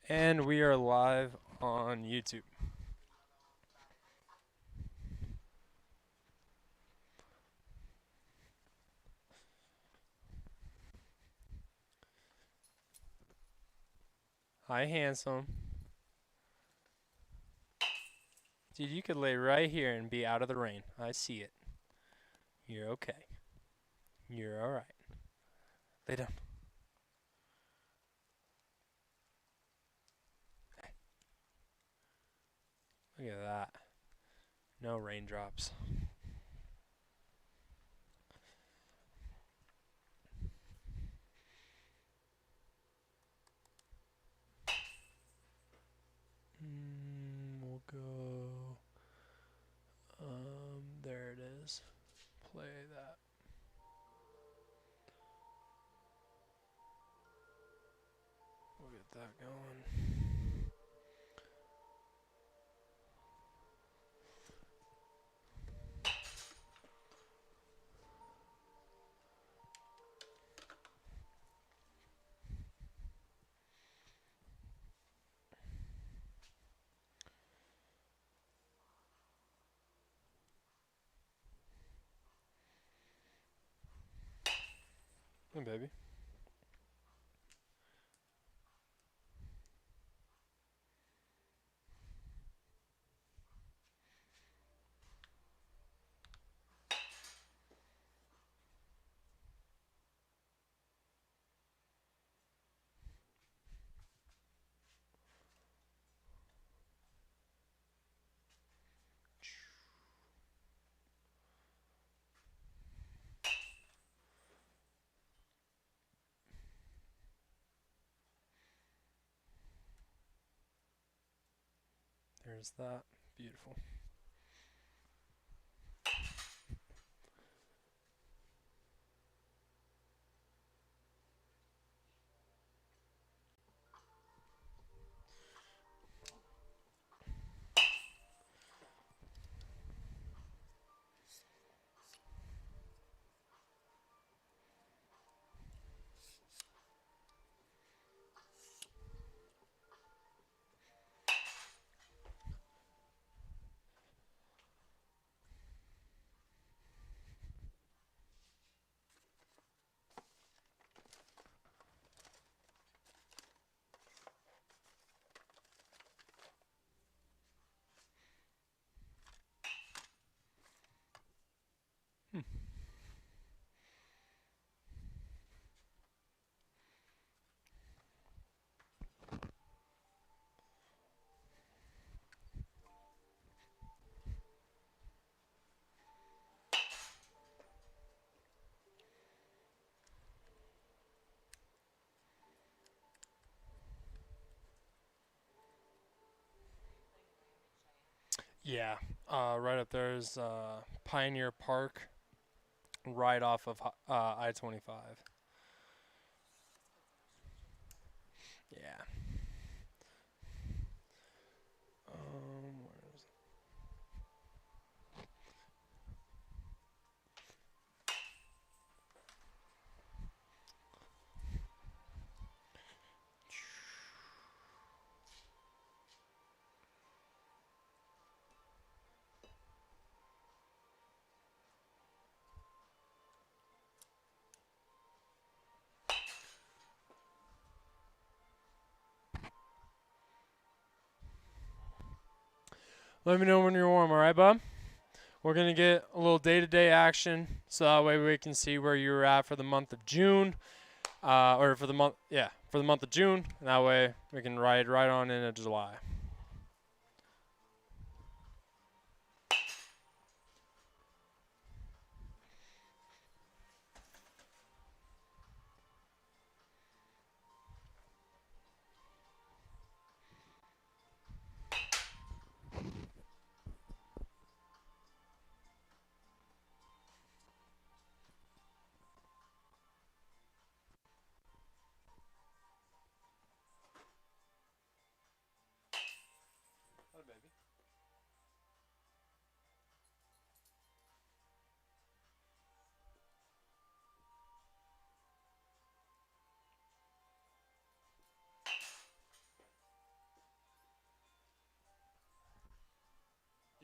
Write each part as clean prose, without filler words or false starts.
And we are live on YouTube. Hi, handsome. Dude, you could lay right here and be out of the rain. I see it. You're okay. You're alright. Lay down. Look at that. No raindrops. We'll go. There it is. Play that. We'll get that going. Hey, baby. There's that. Beautiful. Hmm. Yeah. Right up there is Pioneer Park, right off of I-25. Yeah. Where is Let me know when you're warm, alright, bub? We're going to get a little day-to-day action, so that way we can see where you're at for the month of June, or for the month, yeah, for the month of June, and that way we can ride right on into July.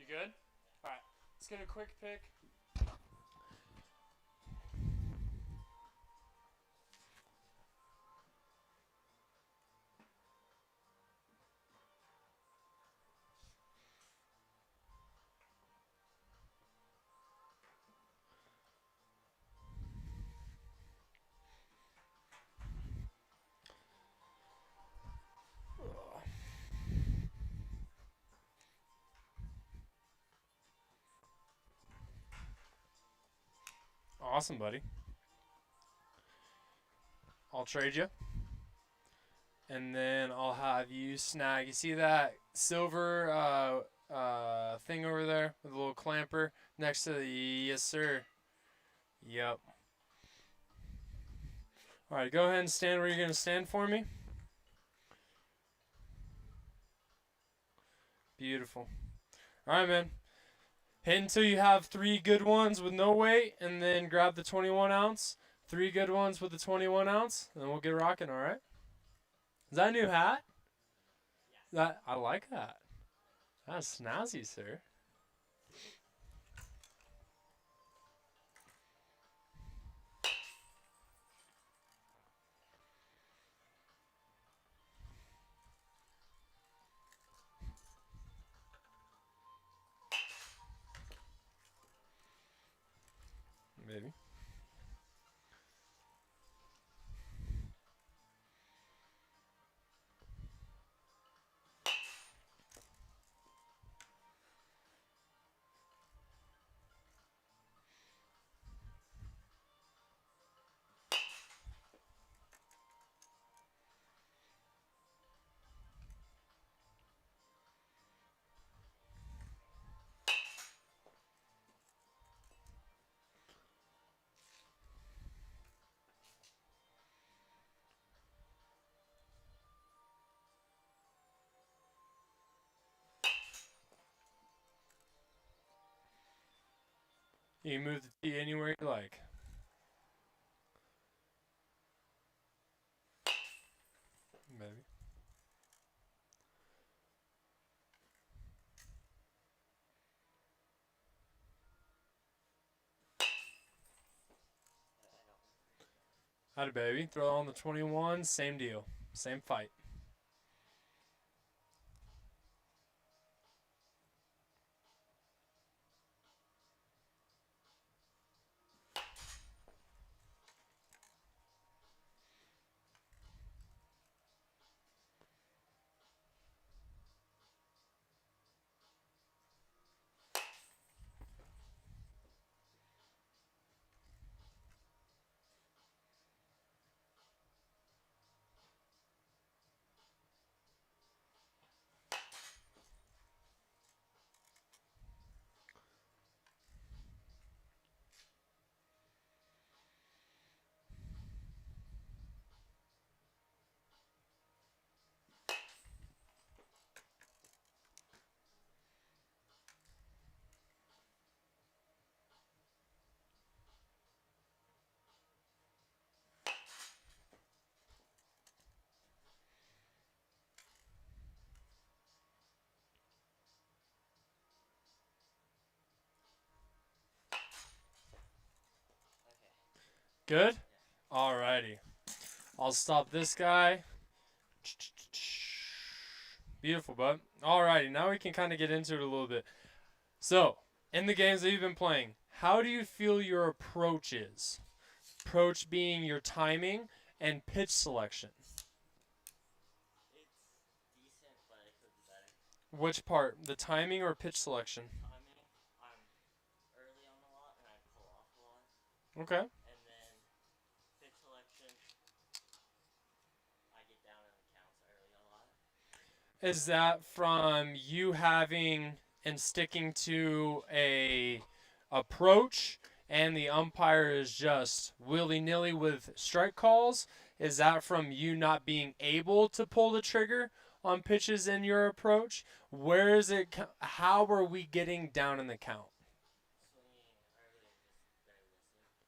good? All right. Let's get a quick pick. Awesome, buddy. I'll trade you. And then I'll have you snag. You see that silver thing over there with a little clamper next to the yes, sir. Yep. All right, go ahead and stand where you're going to stand for me. Beautiful. All right, man. Hit until you have 3 good ones with no weight, and then grab the 21 ounce. 3 good ones with the 21 ounce, and then we'll get rocking, all right? Is that a new hat? That I like that. That's snazzy, sir. Maybe. You can move the tee anywhere you like. Maybe. Howdy, baby. Throw on the 21. Same deal. Same fight. Good? Alrighty. I'll stop this guy. Beautiful, bud. Alrighty, now we can kind of get into it a little bit. So, in the games that you've been playing, how do you feel your approach is? Approach being your timing and pitch selection. It's decent, but it could be better. Which part? The timing or pitch selection? Timing, I'm early on a lot and I pull off a lot. Okay. And then pitch selection, I get down in the counts early a lot. Is that from you having and sticking to a approach and the umpire is just willy-nilly with strike calls? Is that from you not being able to pull the trigger on pitches in your approach? Where is it? How are we getting down in the count? Swinging early and just barely missing.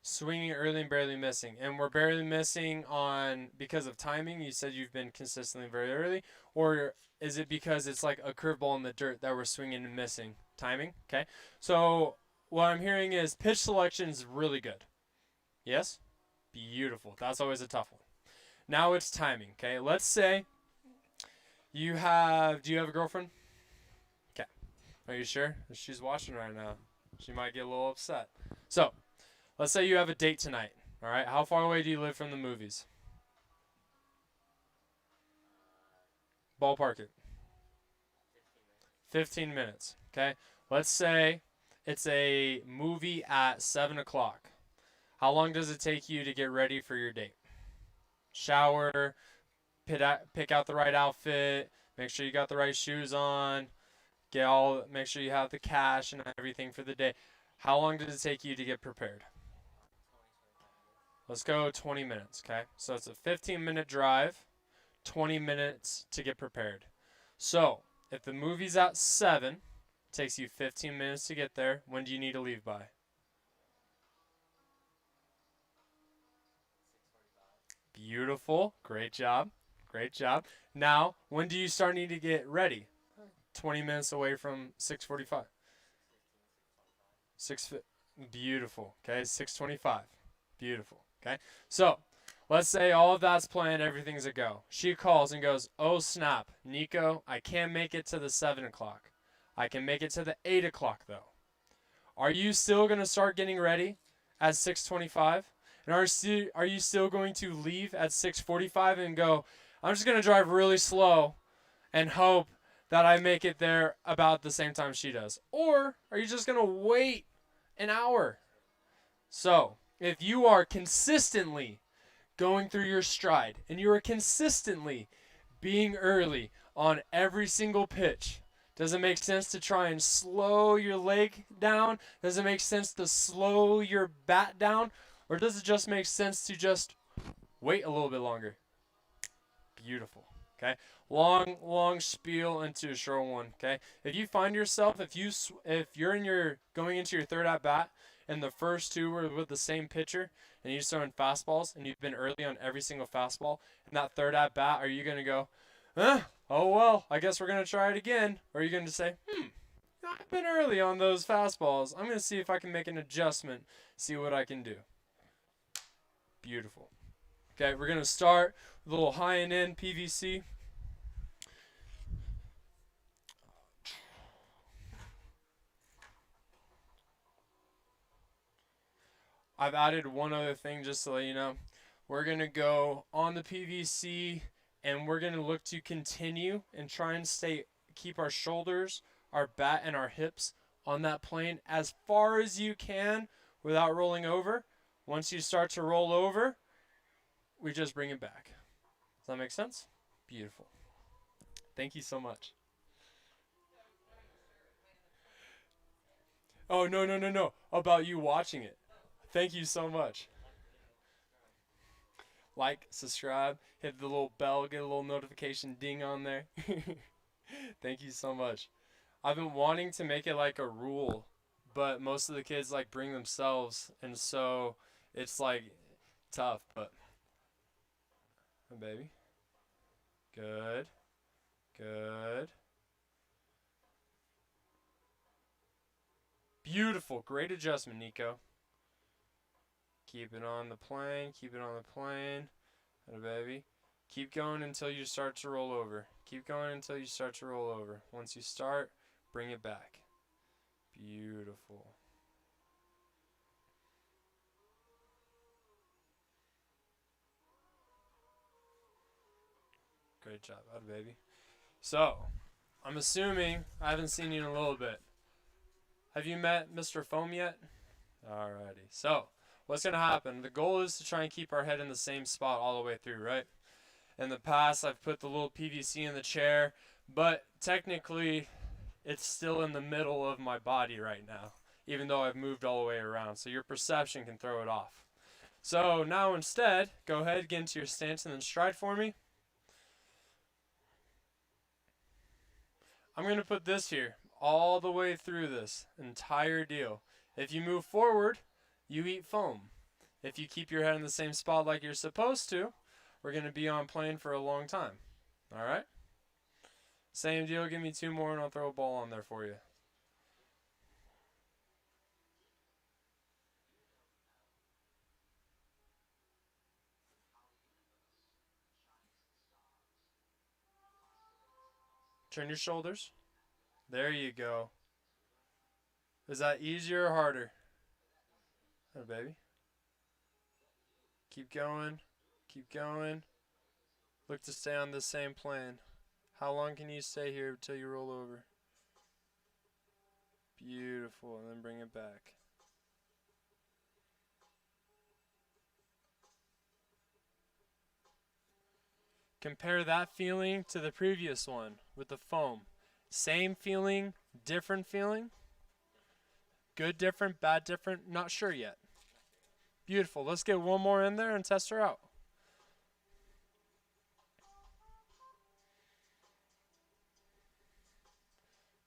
Swinging early and barely missing. And we're barely missing on because of timing. You said you've been consistently very early. Or is it because it's like a curveball in the dirt that we're swinging and missing Timing. Okay. So what I'm hearing is pitch selection is really good. Yes? Beautiful. That's always a tough one. Now it's timing. Okay. Let's say you have. Do you have a girlfriend? Okay. Are you sure? She's watching right now. She might get a little upset. So let's say you have a date tonight. All right. How far away do you live from the movies? Ballpark it. 15 minutes. Okay. Let's say it's a movie at 7 o'clock. How long does it take you to get ready for your date? Shower, pick out the right outfit, make sure you got the right shoes on, make sure you have the cash and everything for the day. How long did it take you to get prepared? Let's go 20 minutes, okay? So it's a 15-minute drive, 20 minutes to get prepared. So, if the movie's at 7, it takes you 15 minutes to get there, when do you need to leave by? 6:45. Beautiful. Great job. Great job. Now, when do you start needing to get ready? 20 minutes away from 6:45. 6 Beautiful. Okay, 6:25. Beautiful. Okay. So, let's say all of that's planned, everything's a go. She calls and goes, "Oh snap, Nico, I can't make it to the 7 o'clock. I can make it to the 8 o'clock though." Are you still going to start getting ready at 6:25? And are you still going to leave at 6:45 and go, "I'm just going to drive really slow and hope that I make it there about the same time she does"? Or are you just going to wait an hour? So, if you are consistently going through your stride and you are consistently being early on every single pitch, does it make sense to try and slow your leg down? Does it make sense to slow your bat down? Or does it just make sense to just wait a little bit longer? Beautiful. Okay. Long spiel into a short one. Okay. If you find yourself, if you're going into your third at bat and the first two were with the same pitcher and you're throwing fastballs and you've been early on every single fastball, and that third at bat, are you going to go, oh well, I guess we're going to try it again? Or are you going to say, I've been early on those fastballs. I'm going to see if I can make an adjustment, see what I can do. Beautiful. Okay, we're going to start with a little high and in PVC. I've added one other thing just to let you know. We're going to go on the PVC and we're going to look to continue and try and keep our shoulders, our bat, and our hips on that plane as far as you can without rolling over. Once you start to roll over, we just bring it back. Does that make sense? Beautiful. Thank you so much. Oh, no. About you watching it. Thank you so much. Like, subscribe, hit the little bell, get a little notification ding on there. Thank you so much. I've been wanting to make it like a rule, but most of the kids like bring themselves, and so it's like tough, but baby. Good. Beautiful. Great adjustment, Nico. Keep it on the plane. Oh, baby. Keep going until you start to roll over. Once you start, bring it back. Beautiful. Great job. Oh, baby. So, I'm assuming I haven't seen you in a little bit. Have you met Mr. Foam yet? Alrighty. So, what's going to happen? The goal is to try and keep our head in the same spot all the way through, right? In the past, I've put the little PVC in the chair, but technically, it's still in the middle of my body right now, even though I've moved all the way around. So your perception can throw it off. So now instead, go ahead, get into your stance and then stride for me. I'm going to put this here all the way through this entire deal. If you move forward, you eat foam. If you keep your head in the same spot like you're supposed to, we're going to be on plane for a long time. All right? Same deal. Give me 2 more and I'll throw a ball on there for you. Turn your shoulders. There you go. Is that easier or harder? Oh, baby. Keep going. Keep going. Look to stay on the same plane. How long can you stay here until you roll over? Beautiful. And then bring it back. Compare that feeling to the previous one with the foam. Same feeling, different feeling? Good, different, bad, different? Not sure yet. Beautiful. Let's get one more in there and test her out.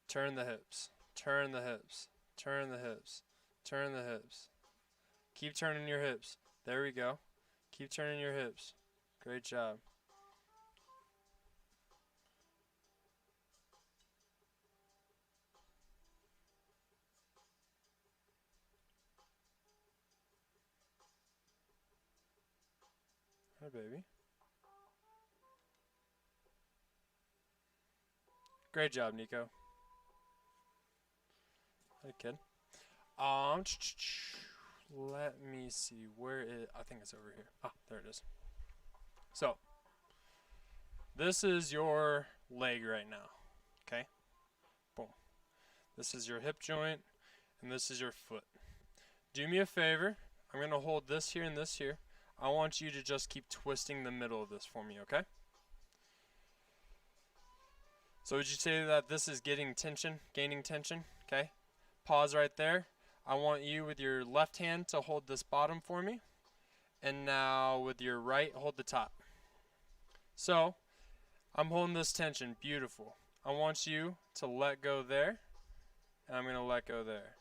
Turn the hips. Turn the hips. Turn the hips. Turn the hips. Keep turning your hips. There we go. Keep turning your hips. Great job. Hi, baby. Great job, Nico. Hey, kid. Let me see. Where is... I think it's over here. Ah, there it is. So, this is your leg right now. Okay? Boom. This is your hip joint, and this is your foot. Do me a favor. I'm going to hold this here and this here. I want you to just keep twisting the middle of this for me, okay? So would you say that this is getting tension, gaining tension? Okay. Pause right there. I want you with your left hand to hold this bottom for me. And now with your right, hold the top. So I'm holding this tension. Beautiful. I want you to let go there. And I'm going to let go there.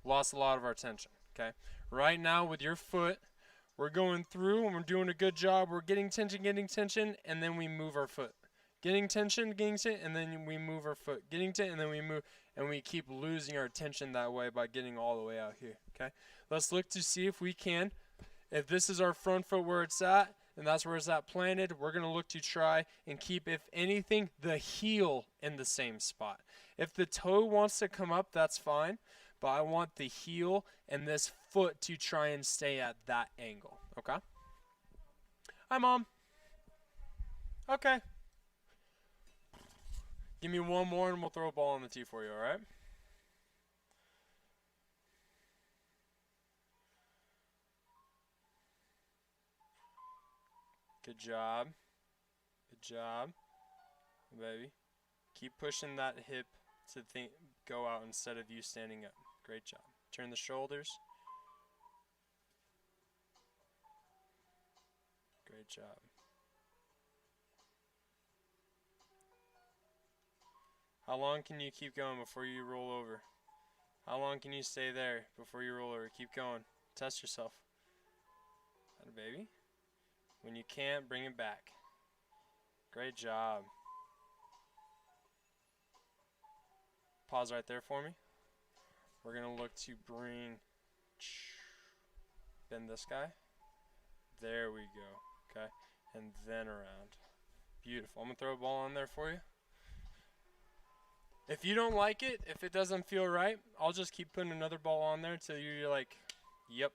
Lost a lot of our tension. Okay. Right now with your foot, we're going through and we're doing a good job. We're getting tension, and then we move our foot. Getting tension, and then we move our foot. Getting tension, and then we move, and we keep losing our tension that way by getting all the way out here, okay? Let's look to see if we can. If this is our front foot where it's at, and that's where it's at planted, we're going to look to try and keep, if anything, the heel in the same spot. If the toe wants to come up, that's fine, but I want the heel and this foot to try and stay at that angle, okay? Hi, Mom. Okay. Give me one more and we'll throw a ball on the tee for you, alright? Good job. Good job. Baby. Keep pushing that hip to go out instead of you standing up. Great job. Turn the shoulders. Great job. How long can you keep going before you roll over? How long can you stay there before you roll over? Keep going. Test yourself. That a baby. When you can't, bring it back. Great job. Pause right there for me. We're going to look to bend this guy. There we go. Okay. And then around. Beautiful. I'm going to throw a ball in there for you. If you don't like it, if it doesn't feel right, I'll just keep putting another ball on there until you're like, yep.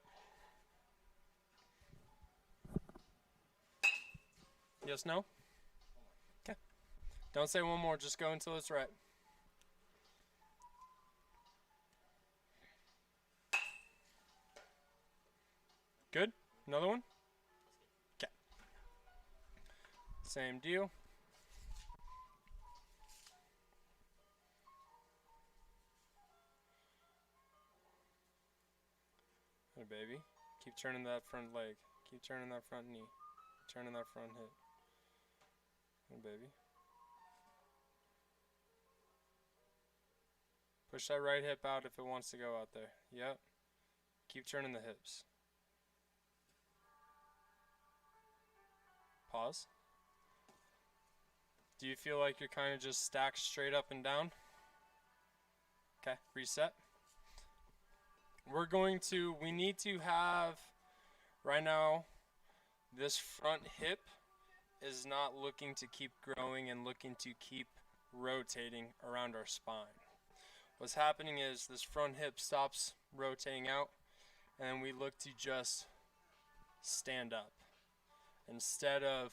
Yes, no? Okay. Don't say one more, just go until it's right. Good? Another one? Okay. Same deal. Hey, baby. Keep turning that front leg. Keep turning that front knee. Keep turning that front hip. Hey, baby. Push that right hip out if it wants to go out there. Yep. Keep turning the hips. Pause. Do you feel like you're kind of just stacked straight up and down? Okay, reset. We need to have, right now, this front hip is not looking to keep growing and looking to keep rotating around our spine. What's happening is this front hip stops rotating out, and then we look to just stand up instead of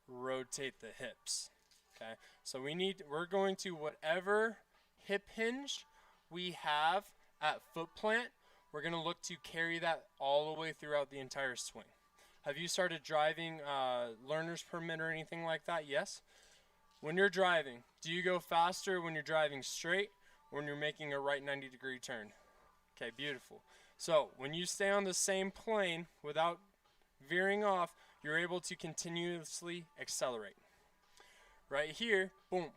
rotate the hips. Okay, so we're going to whatever hip hinge we have at foot plant, we're going to look to carry that all the way throughout the entire swing. Have you started driving learner's permit or anything like that? Yes. When you're driving, do you go faster when you're driving straight or when you're making a right 90-degree turn? Okay, beautiful. So when you stay on the same plane without veering off, you're able to continuously accelerate. Right here, boom.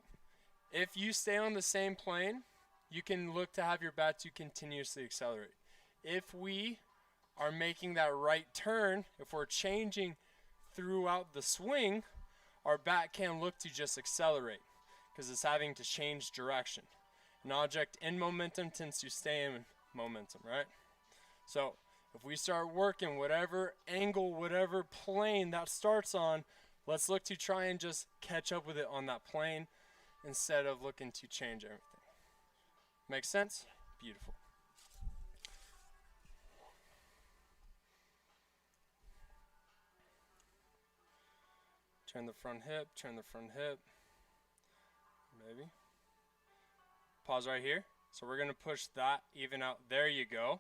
If you stay on the same plane, you can look to have your bat to continuously accelerate. If we are making that right turn, if we're changing throughout the swing, our bat can look to just accelerate because it's having to change direction. An object in momentum tends to stay in momentum, right? So if we start working whatever angle, whatever plane that starts on, let's look to try and just catch up with it on that plane instead of looking to change everything. Make sense? Beautiful. Turn the front hip, turn the front hip. Maybe. Pause right here. So we're going to push that even out. There you go.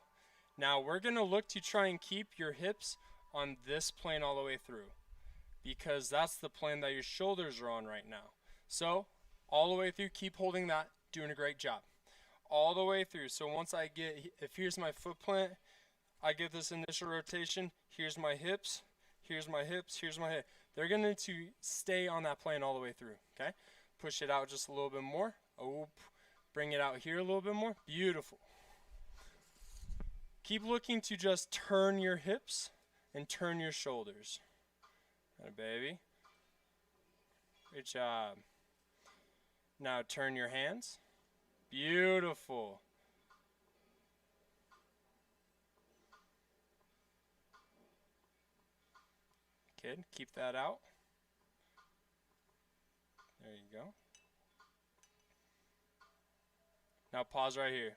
Now we're going to look to try and keep your hips on this plane all the way through, because that's the plane that your shoulders are on right now. So all the way through, keep holding that, doing a great job. All the way through. So once I get, if here's my foot plant, I get this initial rotation, here's my hips, here's my hips, here's my hip. They're going to stay on that plane all the way through, okay? Push it out just a little bit more. Oh, bring it out here a little bit more. Beautiful. Keep looking to just turn your hips and turn your shoulders. Right, baby. Good job. Now turn your hands. Beautiful. Kid, keep that out. There you go. Now pause right here.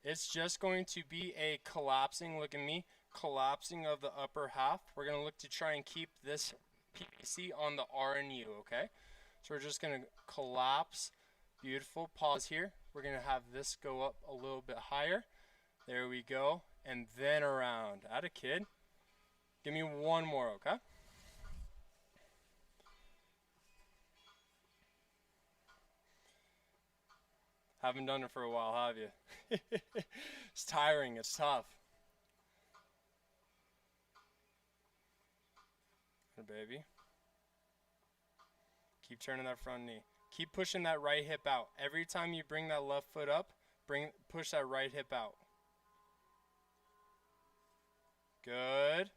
It's just going to be a collapsing, look at me, collapsing of the upper half. We're going to look to try and keep this PVC on the R and U, okay? So we're just going to collapse. Beautiful. Pause here. We're going to have this go up a little bit higher. There we go. And then around. Atta kid. Give me one more, okay? Haven't done it for a while, have you? It's tiring. It's tough. Hey, baby. Keep turning that front knee. Keep pushing that right hip out. Every time you bring that left foot up, push that right hip out. Good.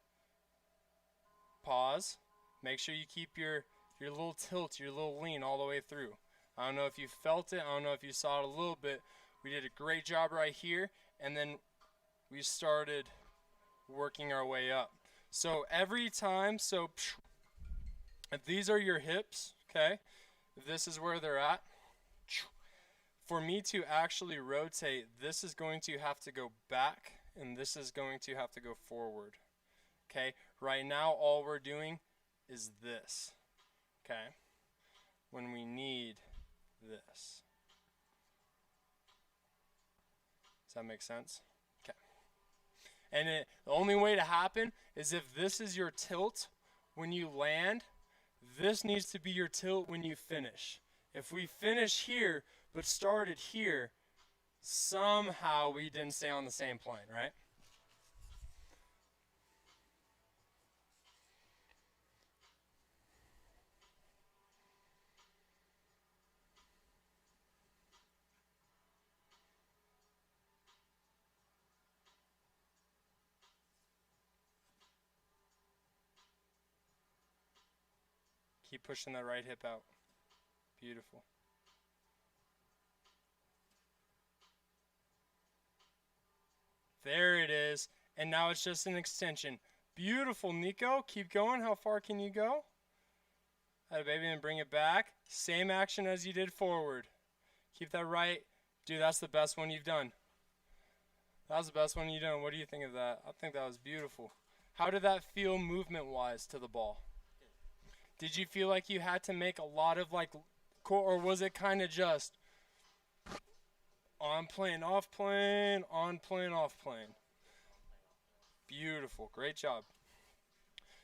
Pause. Make sure you keep your little tilt, your little lean all the way through. I don't know if you felt it. I don't know if you saw it a little bit. We did a great job right here, and then we started working our way up. So every time, if these are your hips, okay, if this is where they're at, for me to actually rotate, this is going to have to go back, and this is going to have to go forward. Okay, right now all we're doing is this, okay, when we need this. Does that make sense? Okay. And the only way to happen is if this is your tilt when you land, this needs to be your tilt when you finish. If we finish here but started here, somehow we didn't stay on the same plane, right? Keep pushing that right hip out. Beautiful. There it is. And now it's just an extension. Beautiful, Nico. Keep going. How far can you go? Atta baby, and bring it back. Same action as you did forward. Keep that right. Dude, that's the best one you've done. That was the best one you've done. What do you think of that? I think that was beautiful. How did that feel movement-wise to the ball? Did you feel like you had to make a lot of like, or was it kind of just on plane, off plane, on plane, off plane? Beautiful. Great job.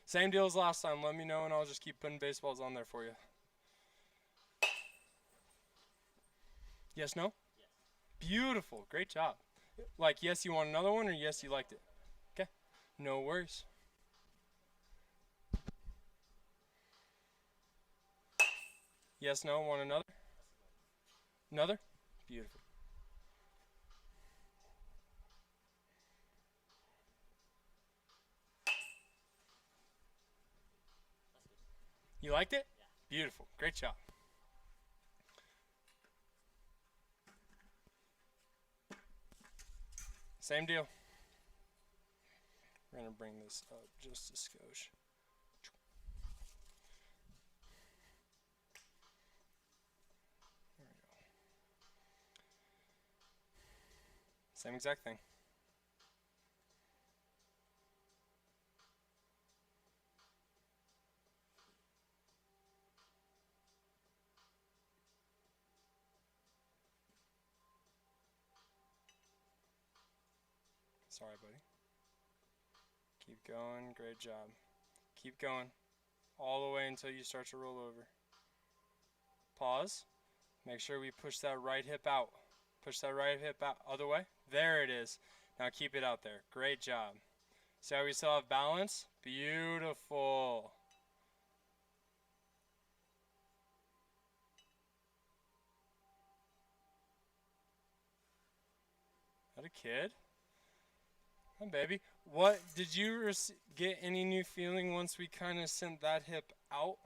Same deal as last time. Let me know and I'll just keep putting baseballs on there for you. Yes, no? Yes. Beautiful. Great job. Like, yes, you want another one, or yes, you liked it? Okay. No worries. Yes, no, want another? Another? Beautiful. You liked it? Yeah. Beautiful. Great job. Same deal. We're going to bring this up just a skosh. There we go. Same exact thing. Sorry, buddy. Keep going. Great job. Keep going. All the way until you start to roll over. Pause. Make sure we push that right hip out. Push that right hip out. Other way. There it is. Now keep it out there. Great job. See how we still have balance? Beautiful. That a kid? Hi, baby. What did you get any new feeling once we kind of sent that hip out?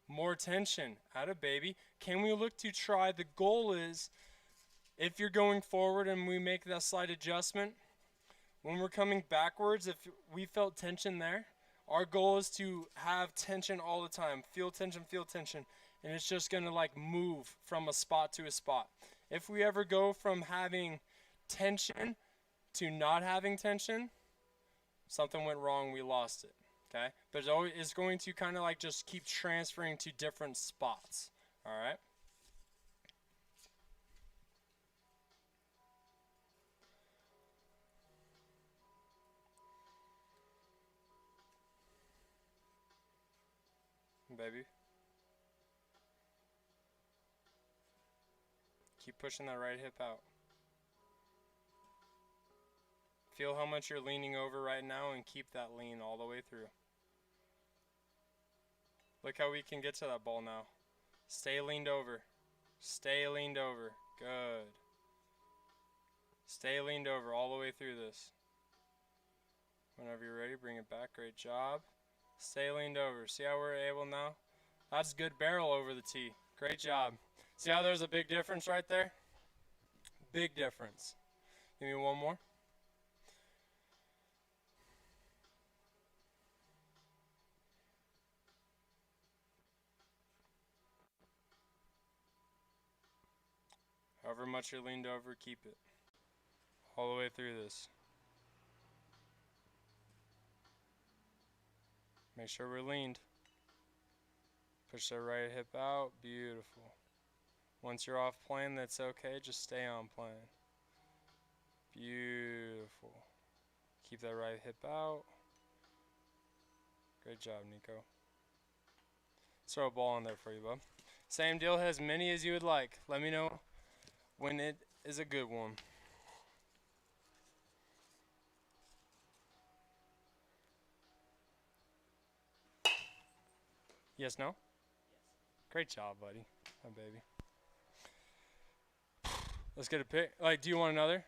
Yeah. More tension. Atta baby. Can we look to try? The goal is, if you're going forward and we make that slight adjustment, when we're coming backwards, if we felt tension there, our goal is to have tension all the time. Feel tension, and it's just going to like move from a spot to a spot. If we ever go from having tension to not having tension, something went wrong, we lost it. Okay? But it's going to kind of like just keep transferring to different spots. All right? Baby. Keep pushing that right hip out. Feel how much you're leaning over right now and keep that lean all the way through. Look how we can get to that ball now. Stay leaned over. Stay leaned over. Good. Stay leaned over all the way through this. Whenever you're ready, bring it back. Great job. Stay leaned over. See how we're able now? That's good barrel over the tee. Great job. See how there's a big difference right there? Big difference. Give me one more. However much you're leaned over, keep it. All the way through this. Make sure we're leaned. Push that right hip out. Beautiful. Once you're off plane, that's okay. Just stay on plane. Beautiful. Keep that right hip out. Great job, Nico. Let's throw a ball in there for you, bub. Same deal, as many as you would like. Let me know when it is a good one. Yes, no? Yes. Great job, buddy. My baby. Let's get a pick. Like, do you want another?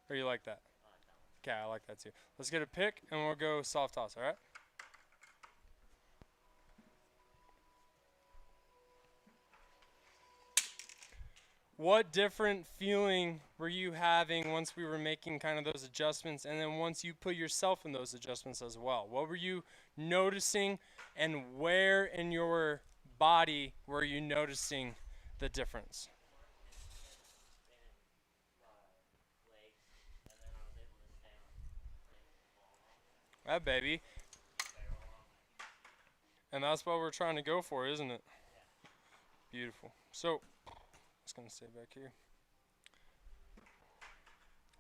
Or you like that? I like that one. Okay, I like that too. Let's get a pick and we'll go soft toss, alright? What different feeling were you having once we were making kind of those adjustments, and then once you put yourself in those adjustments as well? What were you noticing, and where in your body where are you noticing the difference? That baby. And that's what we're trying to go for, isn't it? Beautiful. So, just going to stay back here.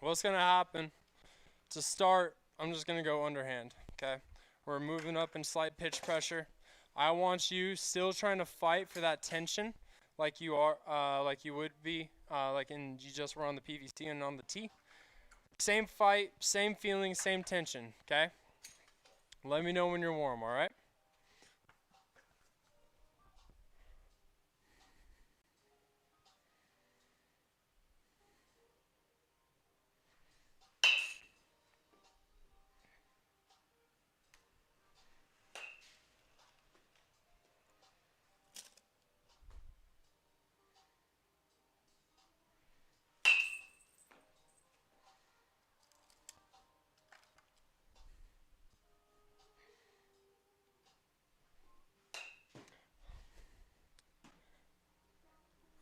What's going to happen? To start, I'm just going to go underhand, okay? We're moving up in slight pitch pressure. I want you still trying to fight for that tension like you are, like you would be, you just were on the PVC and on the tee. Same fight, same feeling, same tension, okay? Let me know when you're warm, all right?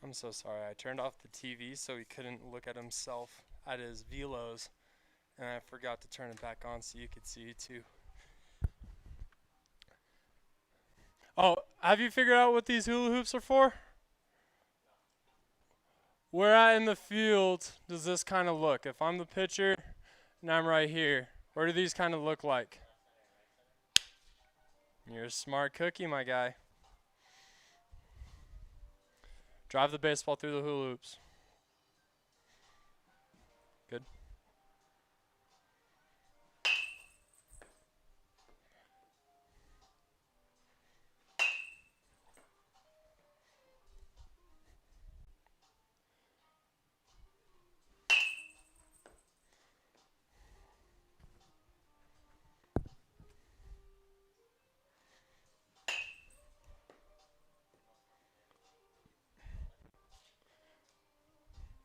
I'm so sorry. I turned off the TV so he couldn't look at himself at his velos, and I forgot to turn it back on so you could see it too. Oh, have you figured out what these hula hoops are for? Where at in the field does this kind of look? If I'm the pitcher and I'm right here, where do these kind of look like? You're a smart cookie, my guy. Drive the baseball through the hula hoops. Good.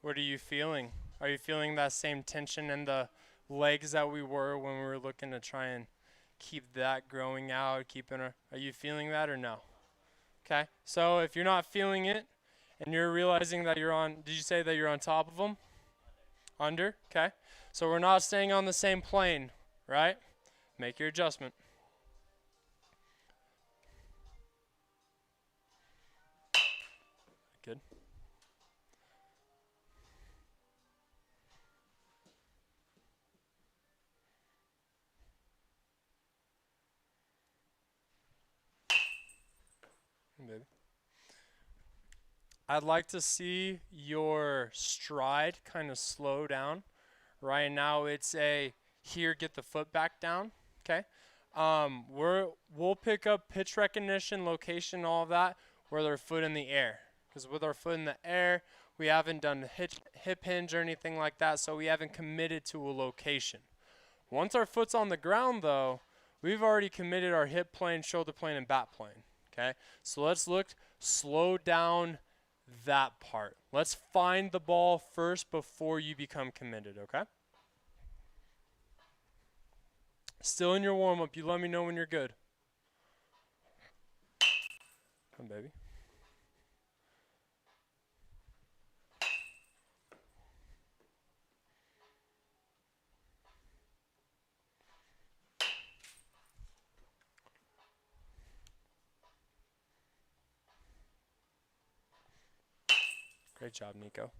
What are you feeling? Are you feeling that same tension in the legs that we were when we were looking to try and keep that growing out, are you feeling that or no? Okay. So if you're not feeling it and you're realizing that did you say that you're on top of them? Under? Okay. So we're not staying on the same plane, right? Make your adjustment. Good. Baby. I'd like to see your stride kind of slow down. Right now it's here, get the foot back down. Okay. We'll pick up pitch recognition, location, all of that with our foot in the air. Because with our foot in the air, we haven't done hip hinge or anything like that, so we haven't committed to a location. Once our foot's on the ground, though, we've already committed our hip plane, shoulder plane, and bat plane. Okay, so let's slow down that part. Let's find the ball first before you become committed, okay? Still in your warm-up. You let me know when you're good. Come, baby. Great job, Nico.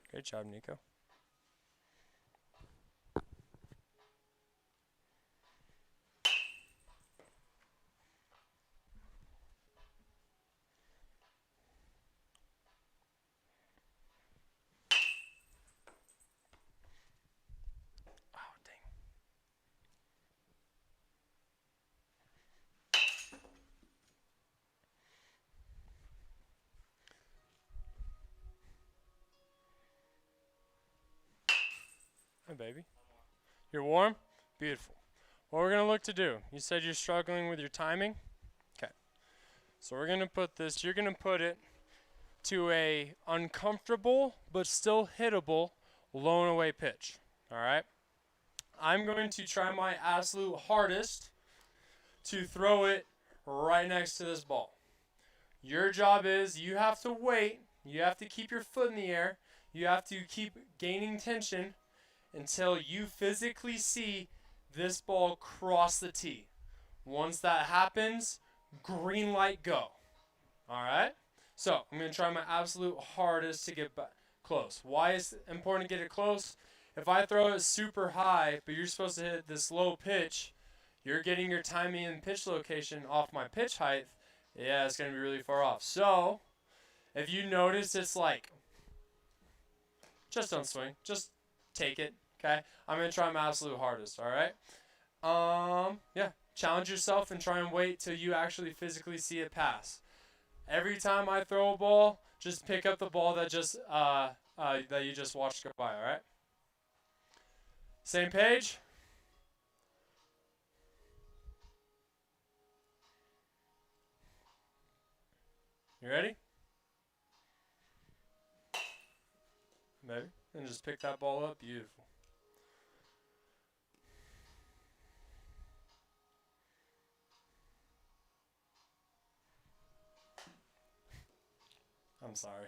Great job, Nico. Oh, dang. Hi, baby. You're warm? Beautiful. What we're going to look to do, you said you're struggling with your timing? Okay. So we're going to put this, you're going to put it to a uncomfortable but still hittable low and away pitch. All right? I'm going to try my absolute hardest to throw it right next to this ball. Your job is you have to wait. You have to keep your foot in the air. You have to keep gaining tension until you physically see this ball cross the tee. Once that happens, green light, go. All right? So I'm going to try my absolute hardest to get close. Why is it important to get it close? If I throw it super high, but you're supposed to hit this low pitch, you're getting your timing and pitch location off my pitch height. Yeah, it's going to be really far off. So if you notice it's like, just don't swing. Just take it, okay? I'm going to try my absolute hardest, all right? Yeah, challenge yourself and try and wait till you actually physically see it pass. Every time I throw a ball, just pick up the ball that you just watched go by, all right? Same page? You ready? Maybe. And just pick that ball up. Beautiful. I'm sorry.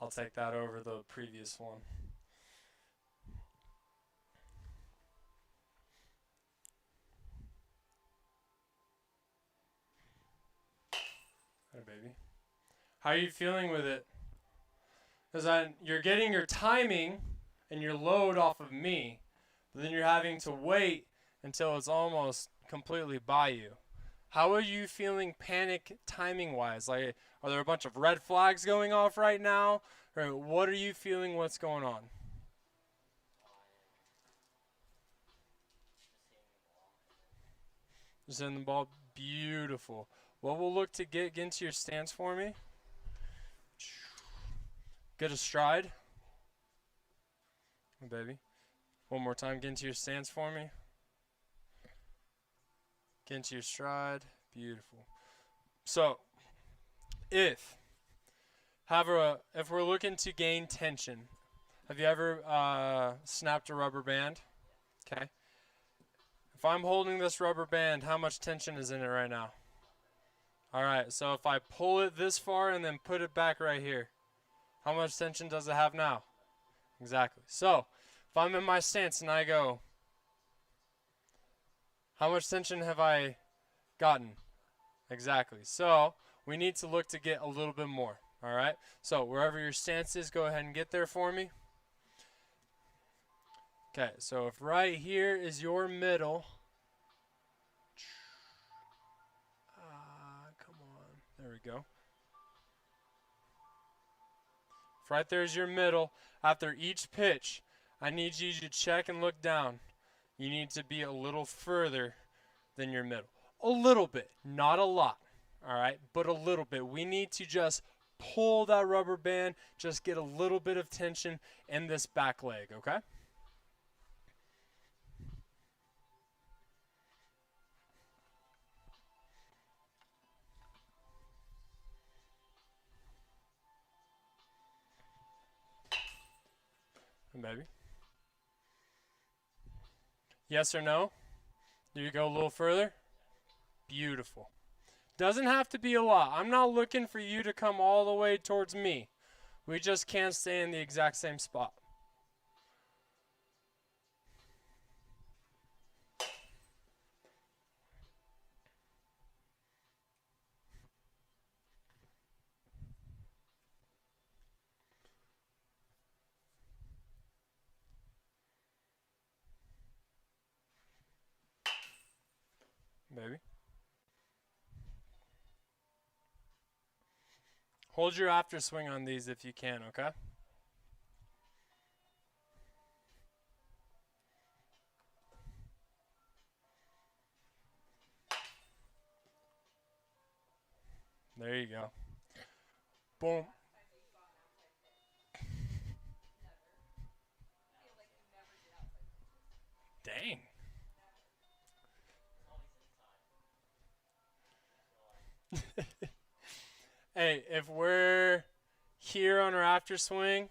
I'll take that over the previous one. Hey, baby. How are you feeling with it? Because you're getting your timing and your load off of me, but then you're having to wait until it's almost completely by you. How are you feeling panic timing wise? Like, are there a bunch of red flags going off right now? Or what are you feeling? What's going on? Just hitting the ball. Beautiful. What we'll look to get into your stance for me. Get a stride. Oh, baby. One more time. Get into your stance for me. Get into your stride. Beautiful. So, if we're looking to gain tension, have you ever snapped a rubber band? Okay. If I'm holding this rubber band, how much tension is in it right now? All right. So if I pull it this far and then put it back right here, how much tension does it have now? Exactly. So if I'm in my stance and I go, how much tension have I gotten? Exactly. So we need to look to get a little bit more. All right. So wherever your stance is, go ahead and get there for me. Okay. So if right here is your middle. Come on. There we go. If right there is your middle, after each pitch, I need you to check and look down. You need to be a little further than your middle. A little bit, not a lot, all right, but a little bit. We need to just pull that rubber band, just get a little bit of tension in this back leg, okay? Maybe. Yes or no? Do you go a little further? Beautiful. Doesn't have to be a lot. I'm not looking for you to come all the way towards me. We just can't stay in the exact same spot. Maybe. Hold your after swing on these if you can, okay? There you go. Boom. Dang. Hey, if we're here on our after swing,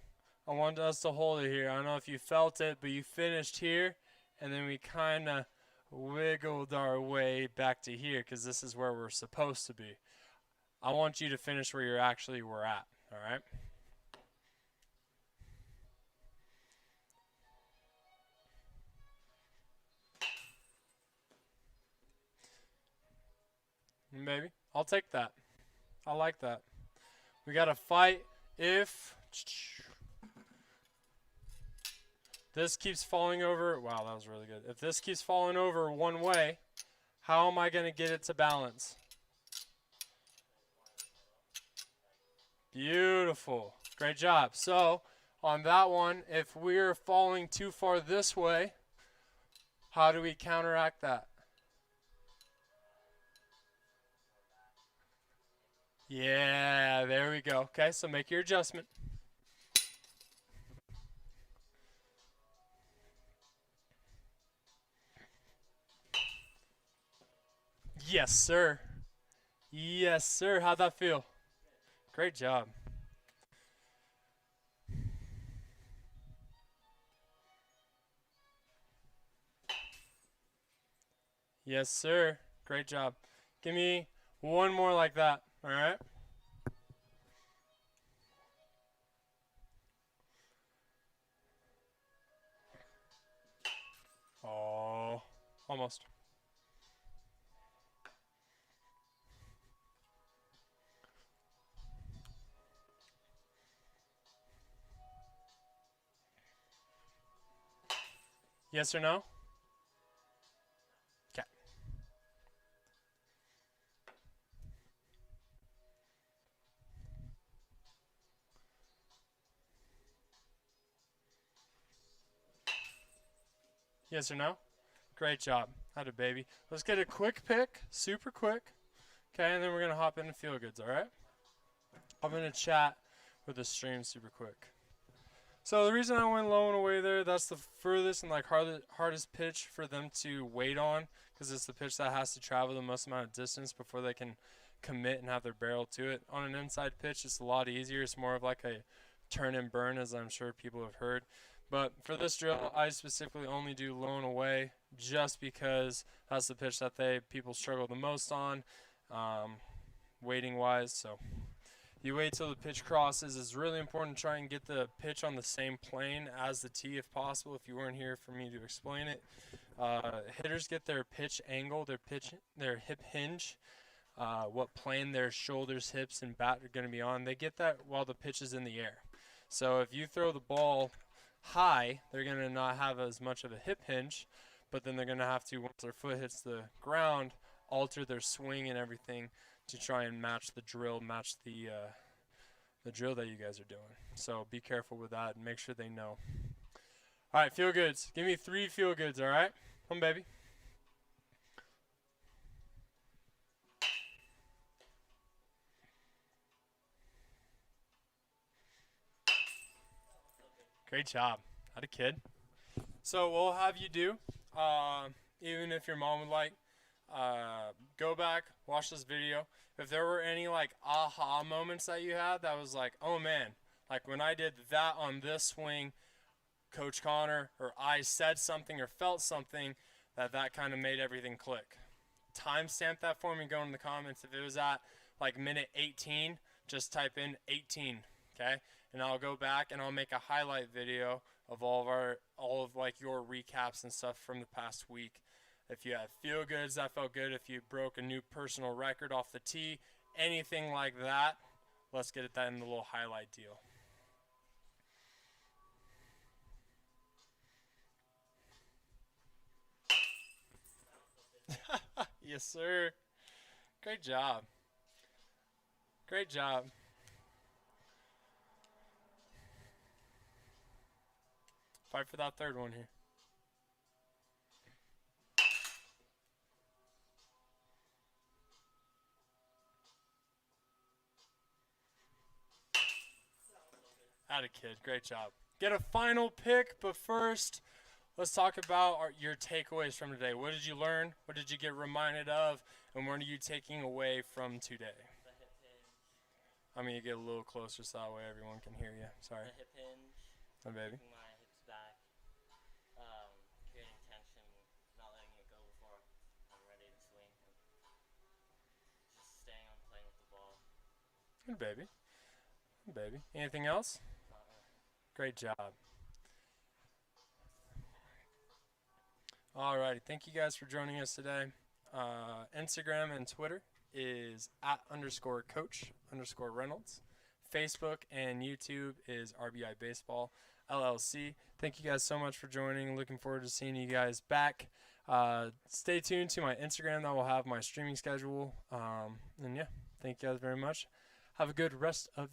I want us to hold it here. I don't know if you felt it, but you finished here, and then we kind of wiggled our way back to here because this is where we're supposed to be. I want you to finish where you're actually were at, all right? Maybe. I'll take that. I like that. We got to fight if this keeps falling over. Wow, that was really good. If this keeps falling over one way, how am I going to get it to balance? Beautiful. Great job. So, on that one, if we're falling too far this way, how do we counteract that? Yeah, there we go. Okay, so make your adjustment. Yes, sir. Yes, sir. How'd that feel? Great job. Yes, sir. Great job. Give me one more like that. All right. Oh, almost. Yes or no? Okay. Yes or no? Great job. Had a baby. Let's get a quick pick, super quick. Okay, and then we're gonna hop into feel goods. All right. I'm gonna chat with the stream super quick. So the reason I went low and away there, that's the furthest and like hardest pitch for them to wait on, because it's the pitch that has to travel the most amount of distance before they can commit and have their barrel to it. On an inside pitch, it's a lot easier. It's more of like a turn and burn, as I'm sure people have heard. But for this drill, I specifically only do low and away, just because that's the pitch that people struggle the most on, waiting wise. So you wait till the pitch crosses. It's really important to try and get the pitch on the same plane as the tee if possible. If you weren't here for me to explain it, hitters get their pitch angle, their hip hinge, what plane their shoulders, hips, and bat are going to be on. They get that while the pitch is in the air. So if you throw the ball high, they're going to not have as much of a hip hinge, but then they're going to have to, once their foot hits the ground, alter their swing and everything to try and match the drill, match the drill that you guys are doing. So be careful with that and make sure they know. All right, feel goods. Give me 3 feel goods, all right? Come, baby. Great job. Had a kid. So what we'll have you do, even if your mom would like, go back, watch this video. If there were any like aha moments that you had that was like, oh man, like when I did that on this swing, Coach Connor or I said something or felt something that kind of made everything click. Timestamp that for me, go in the comments. If it was at like minute 18, just type in 18, okay? And I'll go back and I'll make a highlight video of all of like your recaps and stuff from the past week. If you had feel goods that felt good, if you broke a new personal record off the tee, anything like that, let's get that in the little highlight deal. Yes, sir. Great job. Great job. Fight for that third one here. Atta kid. Great job. Get a final pick, but first, let's talk about your takeaways from today. What did you learn? What did you get reminded of? And what are you taking away from today? The hip hinge. I'm going to get a little closer so that way everyone can hear you. Sorry. The hip hinge. My baby. Keeping my hips back. Creating tension, not letting it go before I'm ready to swing. And just staying on playing with the ball. Good baby. Good baby. Anything else? Not really. Great job. Alrighty. Thank you guys for joining us today. Instagram and Twitter is @_coach_Reynolds. Facebook and YouTube is RBI Baseball LLC. Thank you guys so much for joining. Looking forward to seeing you guys back. Stay tuned to my Instagram. That will have my streaming schedule. And yeah, thank you guys very much. Have a good rest of your